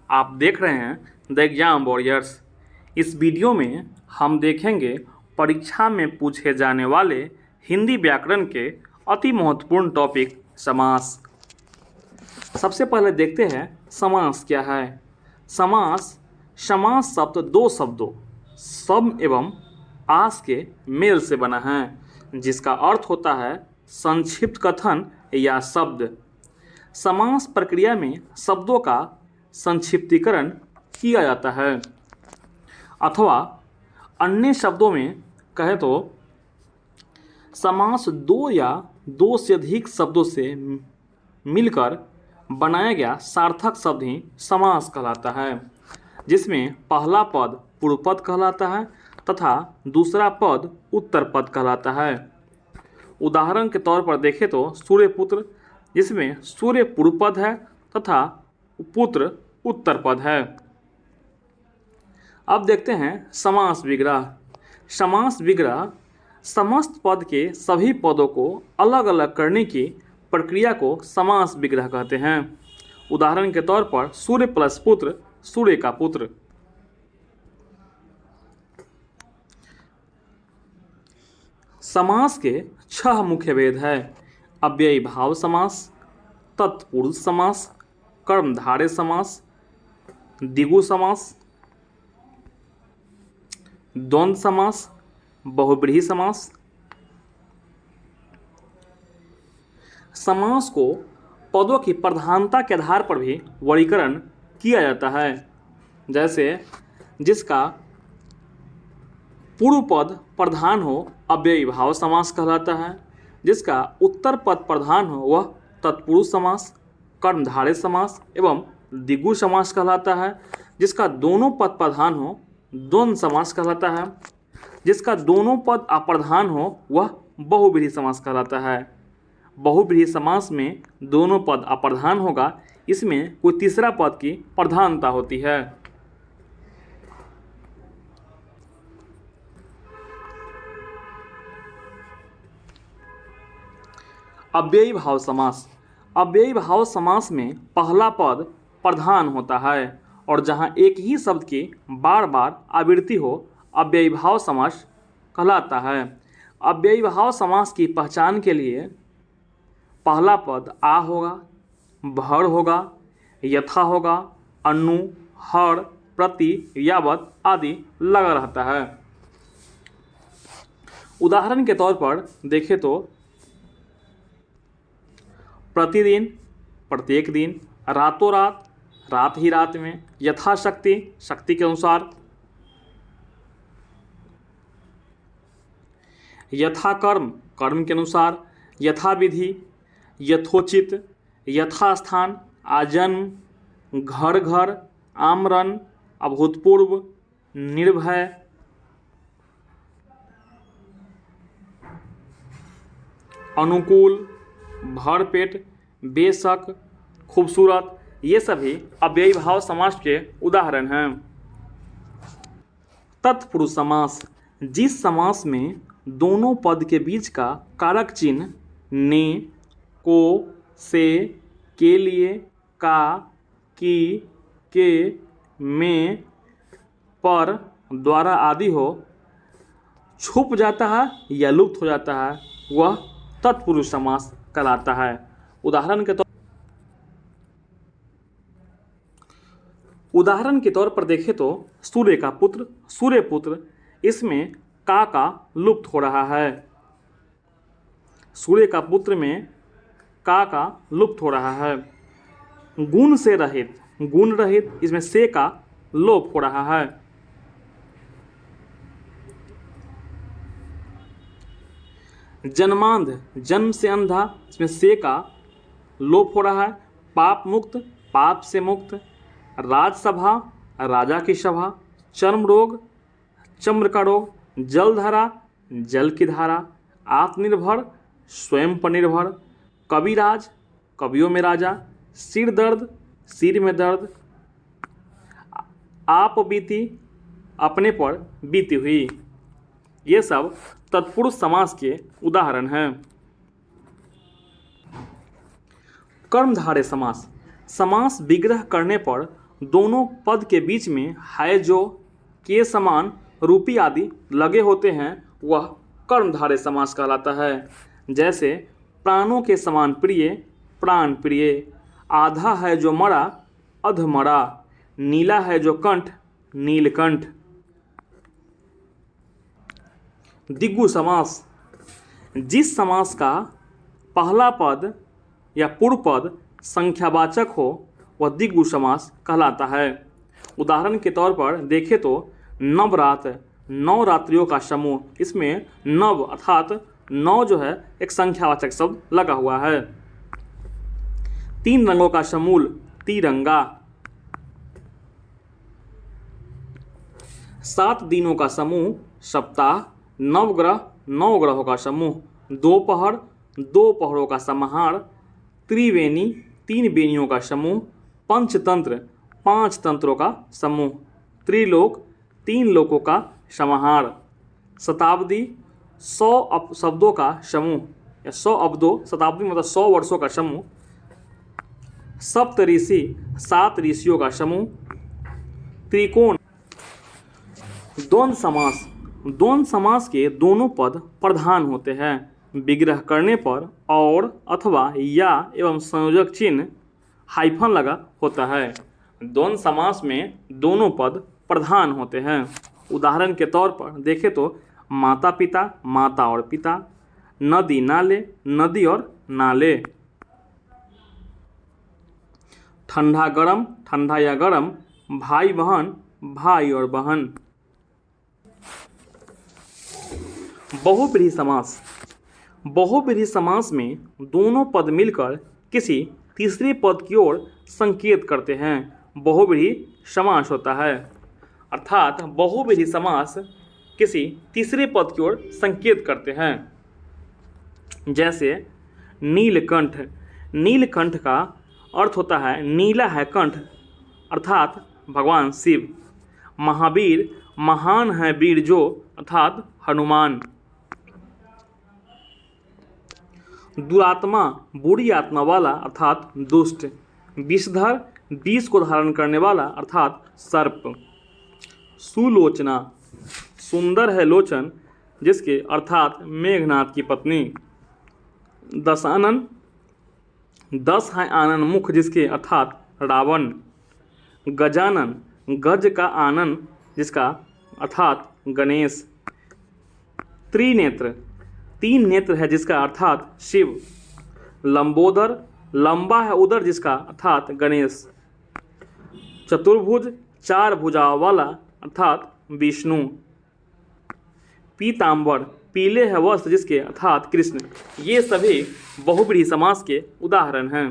आप देख रहे हैं द एग्जाम वॉरियर्स। इस वीडियो में हम देखेंगे परीक्षा में पूछे जाने वाले हिंदी व्याकरण के अति महत्वपूर्ण टॉपिक समास। सबसे पहले देखते हैं समास क्या है। समास शब्द दो शब्दों सम एवं आस के मेल से बना है, जिसका अर्थ होता है संक्षिप्त कथन या शब्द। समास प्रक्रिया में शब्दों का संक्षिप्तीकरण किया जाता है, अथवा अन्य शब्दों में कहें तो समास दो या दो से अधिक शब्दों से मिलकर बनाया गया सार्थक शब्द ही समास कहलाता है, जिसमें पहला पद पूर्व पद कहलाता है तथा दूसरा पद उत्तर पद कहलाता है। उदाहरण के तौर पर देखें तो सूर्यपुत्र, जिसमें सूर्य पूर्व पद है तथा पुत्र उत्तर पद है। अब देखते हैं समास विग्रह। समास विग्रह समस्त पद के सभी पदों को अलग अलग करने की प्रक्रिया को समास विग्रह कहते हैं। उदाहरण के तौर पर सूर्य प्लस पुत्र, सूर्य का पुत्र। समास के 6 मुख्य भेद है। अव्ययी भाव समास, तत्पुरुष समास, कर्मधारय समास, द्विगु समास, द्वंद्व समास, बहुब्रीहि समास। समास को पदों की प्रधानता के आधार पर भी वर्गीकरण किया जाता है। जैसे जिसका पूर्व पद प्रधान हो अव्ययी भाव समास कहलाता है, जिसका उत्तर पद प्रधान हो वह तत्पुरुष समास, कर्मधारय समास एवं द्विगु समास कहलाता है, जिसका दोनों पद प्रधान हो द्वंद्व समास कहलाता है, जिसका दोनों पद अप्रधान हो वह बहुब्रीहि समास कहलाता है। बहुब्रीहि समास में दोनों पद अप्रधान होगा, इसमें कोई तीसरा पद की प्रधानता होती है। अव्ययी भाव समास। अव्ययी भाव समास में पहला पद प्रधान होता है और जहां एक ही शब्द की बार बार आवृत्ति हो अव्ययी भाव समास कहलाता है। अव्ययी भाव समास की पहचान के लिए पहला पद आ होगा, भर होगा, यथा होगा, अनु, हर, प्रति, यावत आदि लगा रहता है। उदाहरण के तौर पर देखें तो प्रतिदिन, प्रत्येक दिन, रातों रात, रात ही रात में, यथाशक्ति, शक्ति के अनुसार, यथाकर्म, कर्म के अनुसार, यथाविधि, यथोचित, यथास्थान, आजन्म, घर घर, आमरण, अभूतपूर्व, निर्भय, अनुकूल, भरपेट, बेशक, खूबसूरत, ये सभी अव्ययी भाव समास के उदाहरण हैं। तत्पुरुष समास। जिस समास में दोनों पद के बीच का कारक चिन्ह ने, को, से, के लिए, का, की, के, में, पर, द्वारा आदि हो, छुप जाता है या लुप्त हो जाता है, वह तत्पुरुष समास कहलाता है। उदाहरण के तौर पर देखें तो सूर्य का पुत्र, सूर्यपुत्र, इसमें का लुप्त हो रहा है। सूर्य का पुत्र में का लुप्त हो रहा है। गुण से रहित, गुण रहित, इसमें से का लोप हो रहा है। जन्मांध, जन्म से अंधा, इसमें से का लोप हो रहा है। पाप मुक्त, पाप से मुक्त, राजसभा, राजा की सभा, चर्म रोग, चम्र का रोग, जलधारा, जल की धारा, आत्मनिर्भर, स्वयं पर निर्भर, कविराज, कवियों में राजा, सिर दर्द, सिर में दर्द, आप बीती, अपने पर बीती हुई, ये सब तत्पुरुष समास के उदाहरण हैं। कर्मधारय समास। समास विग्रह करने पर दोनों पद के बीच में है जो, के समान, रूपी आदि लगे होते हैं वह कर्मधारय समास कहलाता है। जैसे प्राणों के समान प्रिय, प्राण प्रिय। आधा है जो मरा, अधमरा। नीला है जो कंठ, नीलकंठ। दिगु समास, जिस समास का पहला पद या पूर्व पद संख्यावाचक हो वह दिगु समास कहलाता है। उदाहरण के तौर पर देखें तो नवरात, 9 रात्रियों का समूह। इसमें नव अर्थात 9 जो है एक संख्यावाचक शब्द लगा हुआ है। 3 रंगों का समूल, तिरंगा। 7 दिनों का समूह, सप्ताह। नवग्रह, 9 ग्रहों का समूह। दोपहर, 2 पहरों का समाहार। त्रिवेणी, 3 वेणियों का समूह। पंचतंत्र, 5 तंत्रों का समूह। त्रिलोक, 3 लोकों का समाहार। शताब्दी, 100 शब्दों का समूह या 100 अब्दों, शताब्दी मतलब 100 वर्षों का समूह। सप्तऋषि, 7 ऋषियों का समूह। त्रिकोण। द्वंद्व समास, द्वंद्व समास के दोनों पद प्रधान होते हैं। विग्रह करने पर और अथवा या एवं संयोजक चिन्ह हाइफन लगा होता है। द्वंद्व समास में दोनों पद प्रधान होते हैं। उदाहरण के तौर पर देखें तो माता पिता, माता और पिता। नदी नाले, नदी और नाले। ठंडा गरम, ठंडा या गरम। भाई बहन, भाई और बहन। बहुव्रीहि समास, बहुव्रीहि समास में दोनों पद मिलकर किसी तीसरे पद की ओर संकेत करते हैं। बहुव्रीहि समास होता है। अर्थात बहुव्रीहि समास किसी तीसरे पद की ओर संकेत करते हैं। जैसे नीलकंठ, नीलकंठ का अर्थ होता है नीला है कंठ अर्थात भगवान शिव। महावीर, महान है वीर जो अर्थात हनुमान। दुरात्मा, बुरी आत्मा वाला अर्थात दुष्ट। विषधर, विष को धारण करने वाला अर्थात सर्प। सुलोचना, सुंदर है लोचन जिसके अर्थात मेघनाथ की पत्नी। दशानन, 10 है आनन मुख जिसके अर्थात रावण। गजानन, गज का आनन जिसका अर्थात गणेश। त्रिनेत्र, 3 नेत्र है जिसका अर्थात शिव। लंबोदर, लंबा है उदर जिसका अर्थात गणेश। चतुर्भुज, 4 भुजाओं वाला अर्थात विष्णु। पीतांबर, पीले है वस्त्र जिसके अर्थात कृष्ण। ये सभी बहुव्रीहि समास के उदाहरण हैं।